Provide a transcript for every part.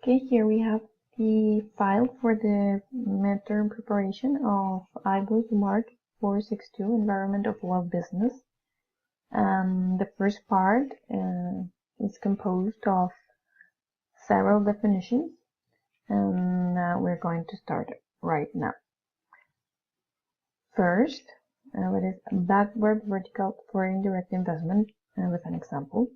Okay, here we have the file for the midterm preparation of Ibus Mark 462 Environment of World Business. The first part is composed of several definitions, and we're going to start right now. First, what is backward vertical foreign direct investment with an example.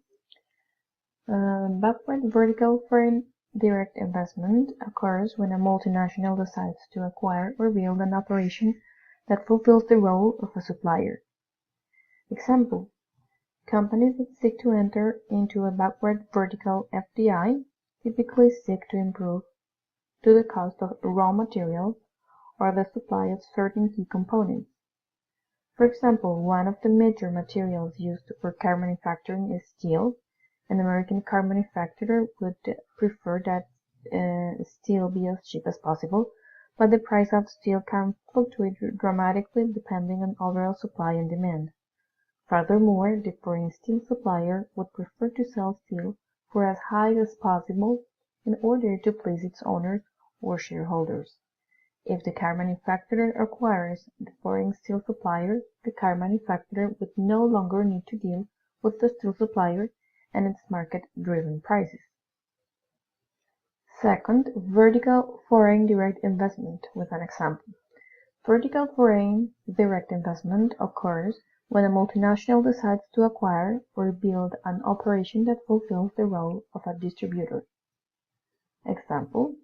Backward vertical foreign direct investment occurs when a multinational decides to acquire or build an operation that fulfills the role of a supplier. Example: companies that seek to enter into a backward vertical FDI typically seek to improve to the cost of raw materials or the supply of certain key components. For example, one of the major materials used for car manufacturing is steel. An American car manufacturer would prefer that steel be as cheap as possible, but the price of steel can fluctuate dramatically depending on overall supply and demand. Furthermore, the foreign steel supplier would prefer to sell steel for as high as possible in order to please its owners or shareholders. If the car manufacturer acquires the foreign steel supplier, the car manufacturer would no longer need to deal with the steel supplier and its market-driven prices. Second, vertical foreign direct investment with an example. Vertical foreign direct investment occurs when a multinational decides to acquire or build an operation that fulfills the role of a distributor. Example: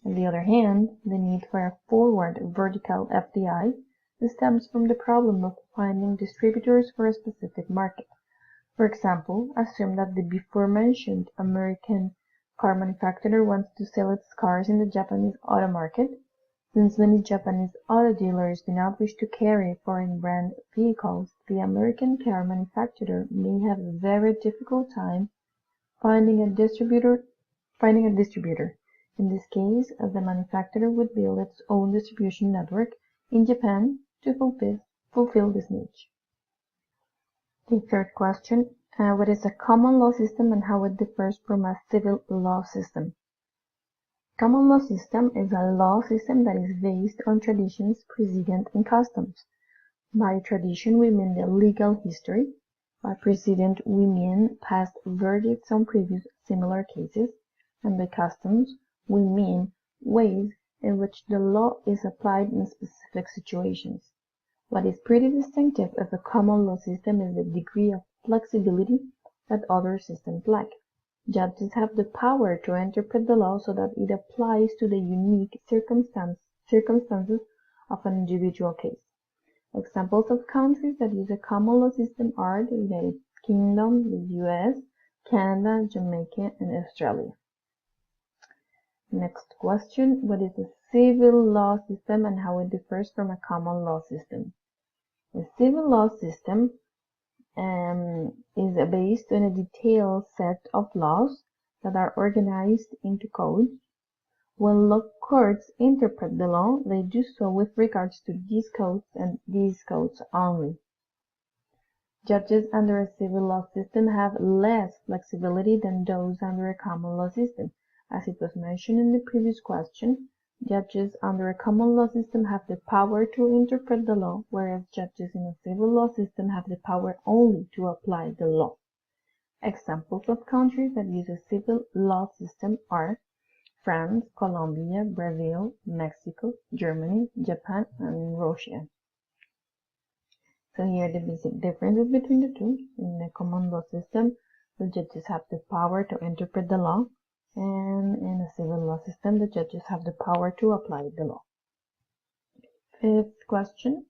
on the other hand, the need for a forward vertical FDI stems from the problem of finding distributors for a specific market. For example, assume that the before-mentioned American car manufacturer wants to sell its cars in the Japanese auto market. Since many Japanese auto dealers do not wish to carry foreign brand vehicles, the American car manufacturer may have a very difficult time finding a distributor. In this case, the manufacturer would build its own distribution network in Japan to fulfill this niche. The third question, what is a common law system and how it differs from a civil law system? Common law system is a law system that is based on traditions, precedent, and customs. By tradition, we mean the legal history. By precedent, we mean past verdicts on previous similar cases. And by customs, we mean ways in which the law is applied in specific situations. What is pretty distinctive of a common law system is the degree of flexibility that other systems lack. Judges have the power to interpret the law so that it applies to the unique circumstances of an individual case. Examples of countries that use a common law system are the United Kingdom, the US, Canada, Jamaica, and Australia. Next question, what is a civil law system and how it differs from a common law system? The civil law system is based on a detailed set of laws that are organized into codes. When law courts interpret the law, they do so with regards to these codes and these codes only. Judges under a civil law system have less flexibility than those under a common law system. As it was mentioned in the previous question, judges under a common law system have the power to interpret the law, whereas judges in a civil law system have the power only to apply the law. Examples of countries that use a civil law system are France, Colombia, Brazil, Mexico, Germany, Japan, and Russia. So here are the basic differences between the two. In the common law system, the judges have the power to interpret the law, and in a civil law system, the judges have the power to apply the law. Fifth question,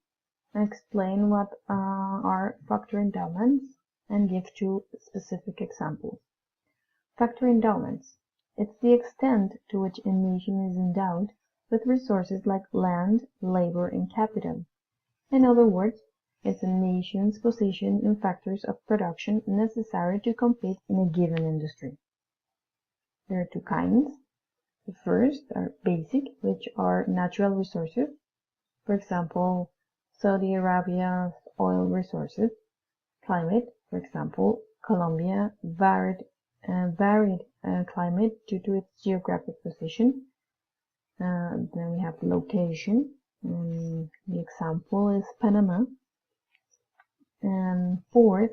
explain what are factor endowments and give two specific examples. Factor endowments. It's the extent to which a nation is endowed with resources like land, labor, and capital. In other words, it's a nation's position in factors of production necessary to compete in a given industry. There are two kinds. The first are basic, which are natural resources. For example, Saudi Arabia's oil resources. Climate, for example, Colombia, varied climate due to its geographic position. Then we have location, and the example is Panama. And fourth,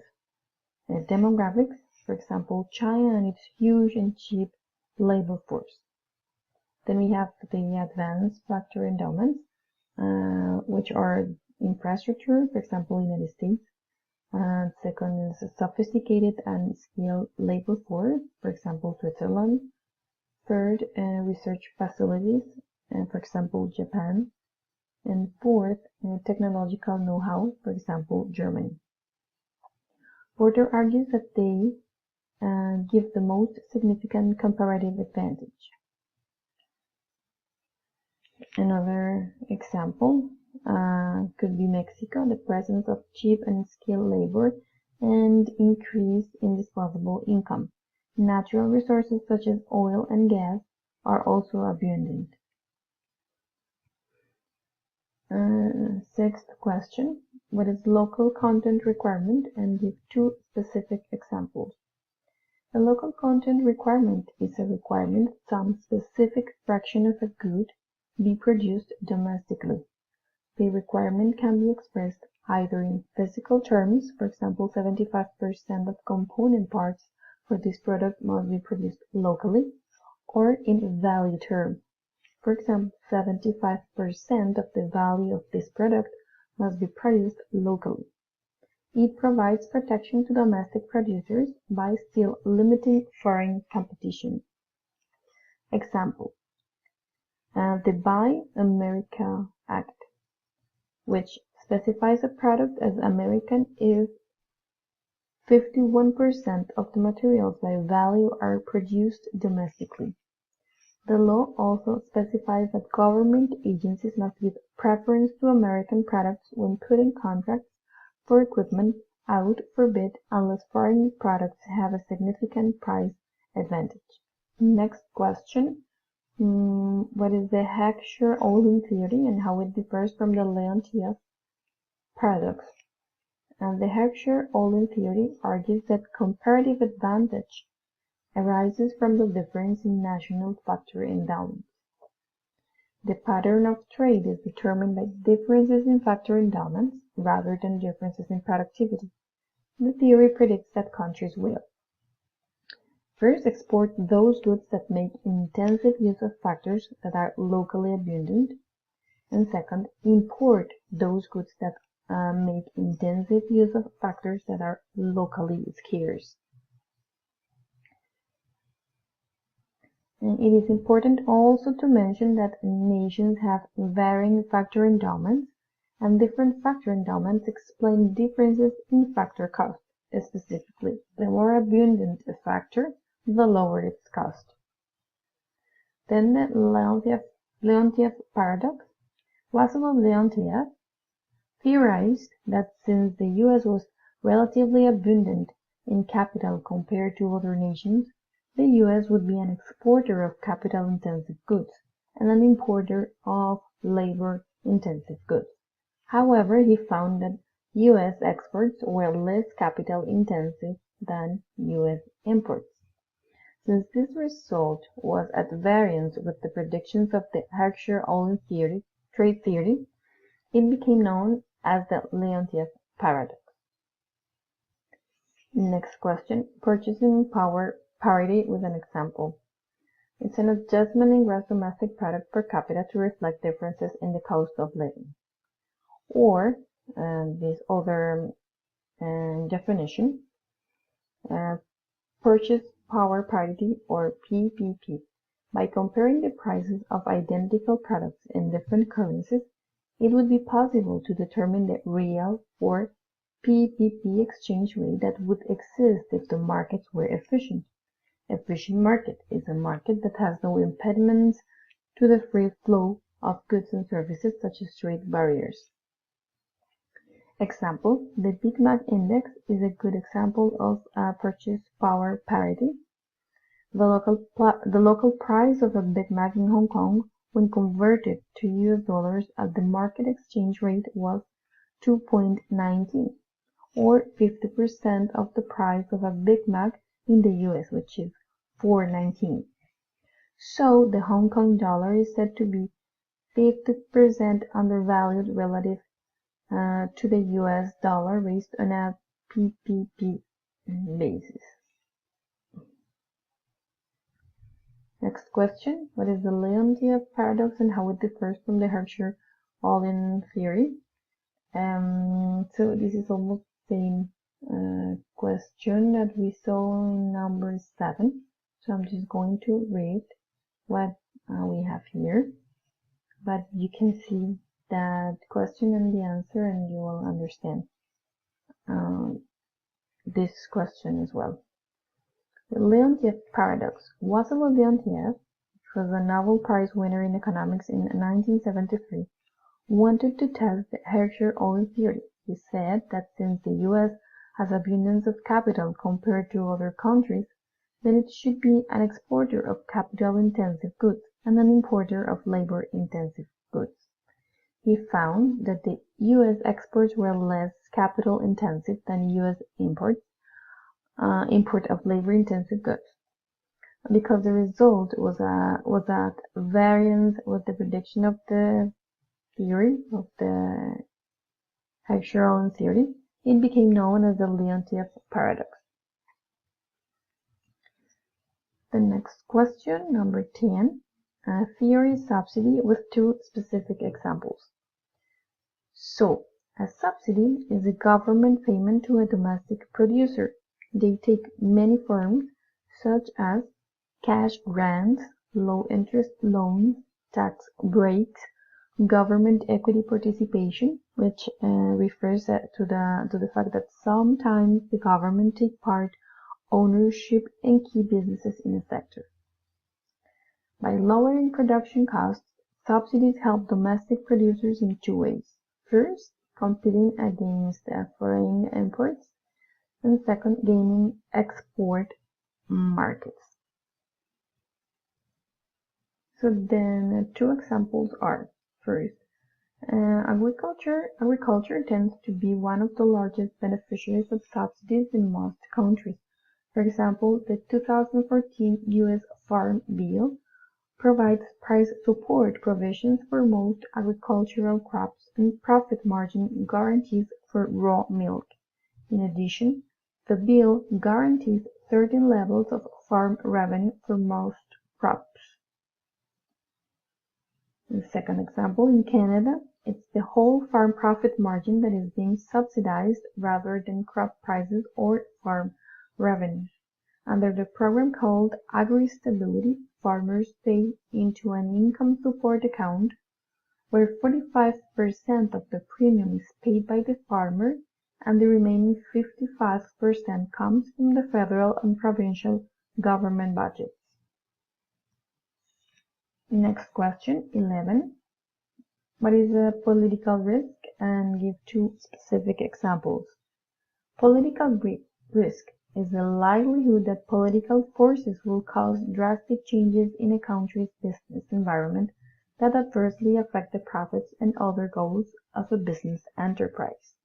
demographics, for example, China and its huge and cheap labor force. Then we have the advanced factor endowments, which are infrastructure, for example, United States. Second is a sophisticated and skilled labor force, for example, Switzerland. Third, research facilities, for example, Japan. And fourth, technological know-how, for example, Germany. Porter argues that they give the most significant comparative advantage. Another example could be Mexico, the presence of cheap and skilled labor and increased in disposable income. Natural resources such as oil and gas are also abundant. Sixth question, what is local content requirement, and give two specific examples. A local content requirement is a requirement that some specific fraction of a good be produced domestically. The requirement can be expressed either in physical terms, for example, 75% of component parts for this product must be produced locally, or in value terms. For example, 75% of the value of this product must be produced locally. It provides protection to domestic producers by still limiting foreign competition. Example, the Buy America Act, which specifies a product as American if 51% of the materials by value are produced domestically. The law also specifies that government agencies must give preference to American products when putting contracts for equipment out for bid unless foreign products have a significant price advantage. Next question. What is the Heckscher-Ohlin theory and how it differs from the Leontief paradox? And the Heckscher-Ohlin theory argues that comparative advantage arises from the difference in national factor endowments. The pattern of trade is determined by differences in factor endowments rather than differences in productivity. The theory predicts that countries will first export those goods that make intensive use of factors that are locally abundant, and second, import those goods that make intensive use of factors that are locally scarce. And it is important also to mention that nations have varying factor endowments, and different factor endowments explain differences in factor cost. Specifically, the more abundant a factor, the lower its cost. Then the Leontief paradox. Wassily Leontief theorized that since the U.S. was relatively abundant in capital compared to other nations, the U.S. would be an exporter of capital-intensive goods and an importer of labor-intensive goods. However, he found that U.S. exports were less capital-intensive than U.S. imports. Since this result was at variance with the predictions of the Heckscher-Ohlin trade theory, it became known as the Leontief paradox. Next question, purchasing power parity with an example. It's an adjustment in gross domestic product per capita to reflect differences in the cost of living. Or, this other definition, purchase power parity, or PPP. By comparing the prices of identical products in different currencies, it would be possible to determine the real or PPP exchange rate that would exist if the markets were efficient. Efficient market is a market that has no impediments to the free flow of goods and services such as trade barriers. Example, the Big Mac index is a good example of purchase power parity. The local price of a Big Mac in Hong Kong when converted to US dollars at the market exchange rate was 2.19, or 50% of the price of a Big Mac in the US, which is 4.19. So the Hong Kong dollar is said to be 50% undervalued relative to the US dollar based on a PPP basis. Next question, what is the Leontief paradox and how it differs from the Hertzsche-Ohlin theory? So this is almost the same question that we saw in number 7. So I'm just going to read what we have here. But you can see that question and the answer, and you will understand this question as well. The Leontief paradox. Wassily Leontief, which was a Nobel Prize winner in economics in 1973, wanted to test the Hertzsche-Ohlin theory. He said that since the U.S. has abundance of capital compared to other countries, then it should be an exporter of capital-intensive goods and an importer of labor-intensive goods. He found that the U.S. exports were less capital-intensive than U.S. import of labor-intensive goods, because the result was at variance with the prediction of the theory of the Hertzsche-Ohlin theory. It became known as the Leontief paradox. The next question, number 10, a theory subsidy with 2 specific examples. So, a subsidy is a government payment to a domestic producer. They take many forms, such as cash grants, low-interest loans, tax breaks, government equity participation, which refers to the fact that sometimes the government takes part ownership in key businesses in a sector. By lowering production costs, subsidies help domestic producers in 2 ways. First, competing against foreign imports, and second, gaining export markets. So then 2 examples are, first, agriculture tends to be one of the largest beneficiaries of subsidies in most countries. For example, the 2014 U.S. Farm Bill provides price support provisions for most agricultural crops and profit margin guarantees for raw milk. In addition, the bill guarantees certain levels of farm revenue for most crops. The second example, in Canada, it's the whole farm profit margin that is being subsidized rather than crop prices or farm revenues. Under the program called Agri-Stability, farmers pay into an income support account where 45% of the premium is paid by the farmer and the remaining 55% comes from the federal and provincial government budgets. Next question, 11. What is a political risk? And give 2 specific examples. Political risk is the likelihood that political forces will cause drastic changes in a country's business environment that adversely affect the profits and other goals of a business enterprise.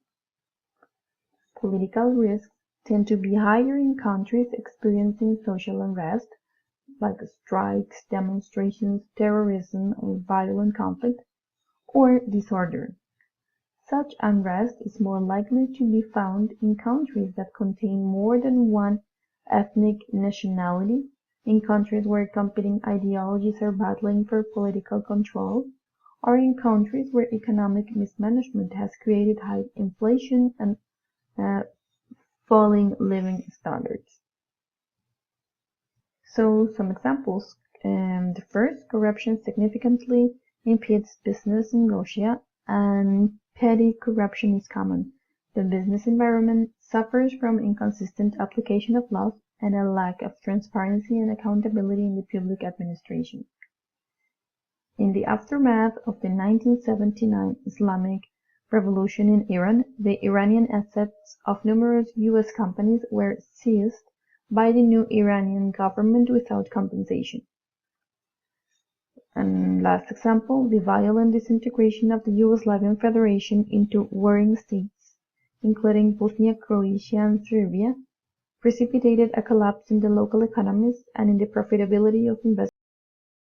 Political risks tend to be higher in countries experiencing social unrest, like strikes, demonstrations, terrorism, or violent conflict, or disorder. Such unrest is more likely to be found in countries that contain more than one ethnic nationality, in countries where competing ideologies are battling for political control, or in countries where economic mismanagement has created high inflation and falling living standards. So some examples. The first, corruption significantly impedes business in Russia, and petty corruption is common. The business environment suffers from inconsistent application of laws and a lack of transparency and accountability in the public administration. In the aftermath of the 1979 Islamic Revolution in Iran, the Iranian assets of numerous U.S. companies were seized by the new Iranian government without compensation. And last example, the violent disintegration of the Yugoslavian Federation into warring states, including Bosnia, Croatia, and Serbia, precipitated a collapse in the local economies and in the profitability of investment.